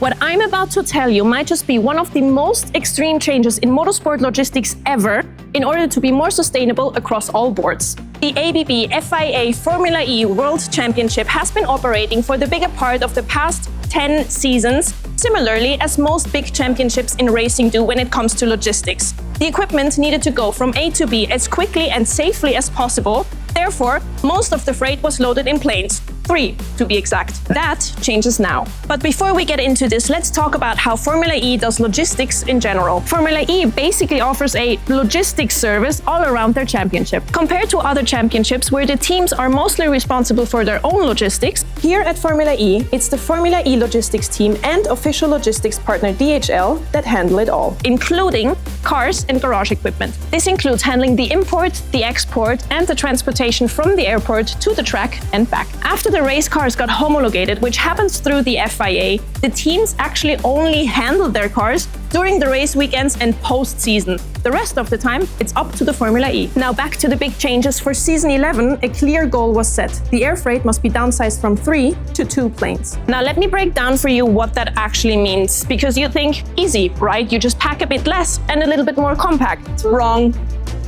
What I'm about to tell you might just be one of the most extreme changes in motorsport logistics ever in order to be more sustainable across all boards. The ABB FIA Formula E World Championship has been operating for the bigger part of the past 10 seasons, similarly as most big championships in racing do when it comes to logistics. The equipment needed to go from A to B as quickly and safely as possible. Therefore, most of the freight was loaded in planes. 3 to be exact. That changes now. But before we get into this, let's talk about how Formula E does logistics in general. Formula E basically offers a logistics service all around their championship. Compared to other championships where the teams are mostly responsible for their own logistics, here at Formula E, it's the Formula E logistics team and official logistics partner DHL that handle it all, including cars and garage equipment. This includes handling the import, the export, and the transportation from the airport to the track and back. After the race cars got homologated, which happens through the FIA, the teams actually only handle their cars during the race weekends and post-season. The rest of the time, it's up to the Formula E. Now back to the big changes. For season 11, a clear goal was set. The air freight must be downsized from 3 to 2 planes. Now let me break down for you what that actually means, because you think, easy, right? You just pack a bit less and a little bit more compact. Wrong.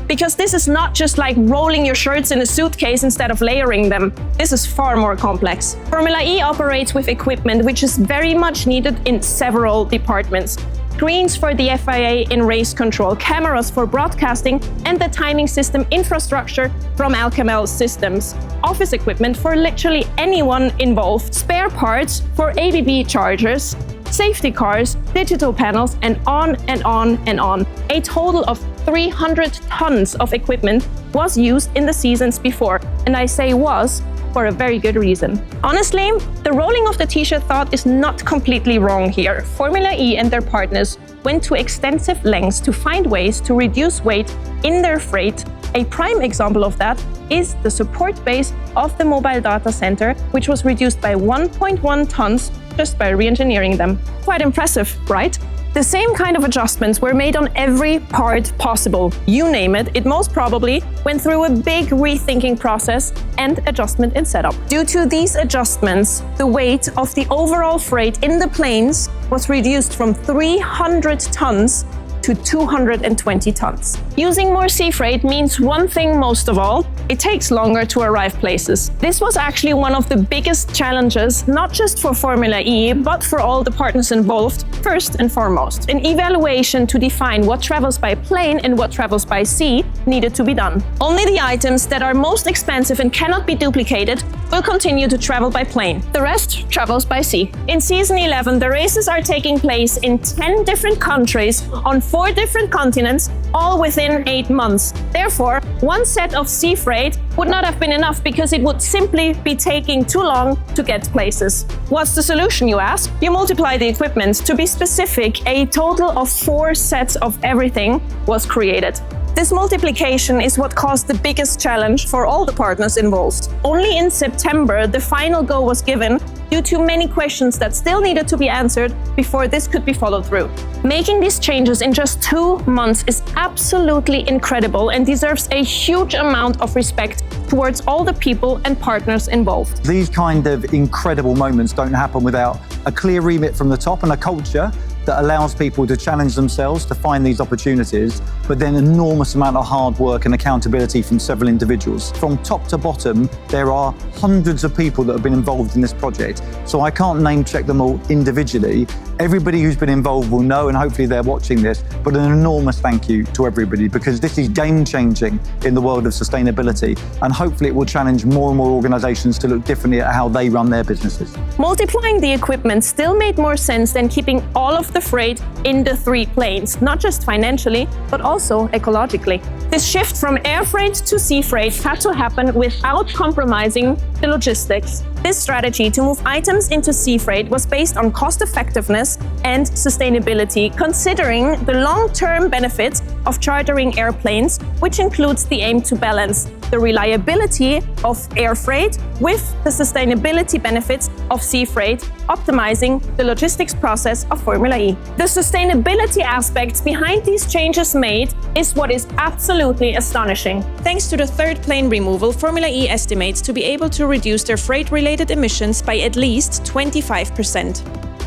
Because this is not just like rolling your shirts in a suitcase instead of layering them. This is far more complex. Formula E operates with equipment which is very much needed in several departments. Screens for the FIA in race control, cameras for broadcasting, and the timing system infrastructure from Alcamel Systems. Office equipment for literally anyone involved. Spare parts for ABB chargers, safety cars, digital panels, and on and on and on. A total of 300 tons of equipment was used in the seasons before, and I say was for a very good reason. Honestly, the rolling of the t-shirt thought is not completely wrong here. Formula E and their partners went to extensive lengths to find ways to reduce weight in their freight. A prime example of that is the support base of the mobile data center, which was reduced by 1.1 tons just by re-engineering them. Quite impressive, right? The same kind of adjustments were made on every part possible. You name it, it most probably went through a big rethinking process and adjustment in setup. Due to these adjustments, the weight of the overall freight in the planes was reduced from 300 tons to 220 tons. Using more sea freight means one thing most of all: it takes longer to arrive places. This was actually one of the biggest challenges, not just for Formula E, but for all the partners involved. First and foremost, an evaluation to define what travels by plane and what travels by sea needed to be done. Only the items that are most expensive and cannot be duplicated will continue to travel by plane. The rest travels by sea. In season 11, the races are taking place in 10 different countries on 4 different continents, all within 8 months. Therefore, one set of sea freight would not have been enough because it would simply be taking too long to get places. What's the solution, you ask? You multiply the equipment. To be specific, a total of 4 sets of everything was created. This multiplication is what caused the biggest challenge for all the partners involved. Only in September, the final go was given due to many questions that still needed to be answered before this could be followed through. Making these changes in just 2 months is absolutely incredible and deserves a huge amount of respect towards all the people and partners involved. These kind of incredible moments don't happen without a clear remit from the top and a culture that allows people to challenge themselves to find these opportunities, but then an enormous amount of hard work and accountability from several individuals. From top to bottom, there are hundreds of people that have been involved in this project, so I can't name check them all individually. Everybody who's been involved will know, and hopefully they're watching this, but an enormous thank you to everybody, because this is game-changing in the world of sustainability, and hopefully it will challenge more and more organizations to look differently at how they run their businesses. Multiplying the equipment still made more sense than keeping all of the freight in the 3 planes, not just financially, but also ecologically. This shift from air freight to sea freight had to happen without compromising the logistics. This strategy to move items into sea freight was based on cost effectiveness and sustainability, considering the long-term benefits of chartering airplanes, which includes the aim to balance the reliability of air freight with the sustainability benefits of sea freight, optimizing the logistics process of Formula E. The sustainability aspects behind these changes made is what is absolutely astonishing. Thanks to the 3rd plane removal, Formula E estimates to be able to reduce their freight-related emissions by at least 25%.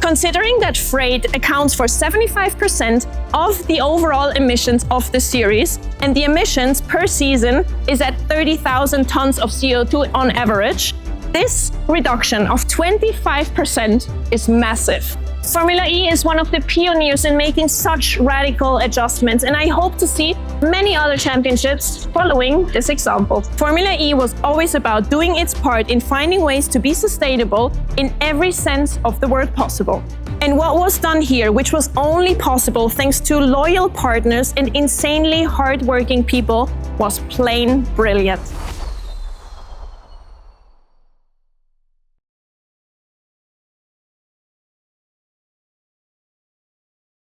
Considering that freight accounts for 75% of the overall emissions of the series, and the emissions per season is at 30,000 tons of CO2 on average, this reduction of 25% is massive. Formula E is one of the pioneers in making such radical adjustments, and I hope to see many other championships following this example. Formula E was always about doing its part in finding ways to be sustainable in every sense of the word possible. And what was done here, which was only possible thanks to loyal partners and insanely hardworking people, was plain brilliant.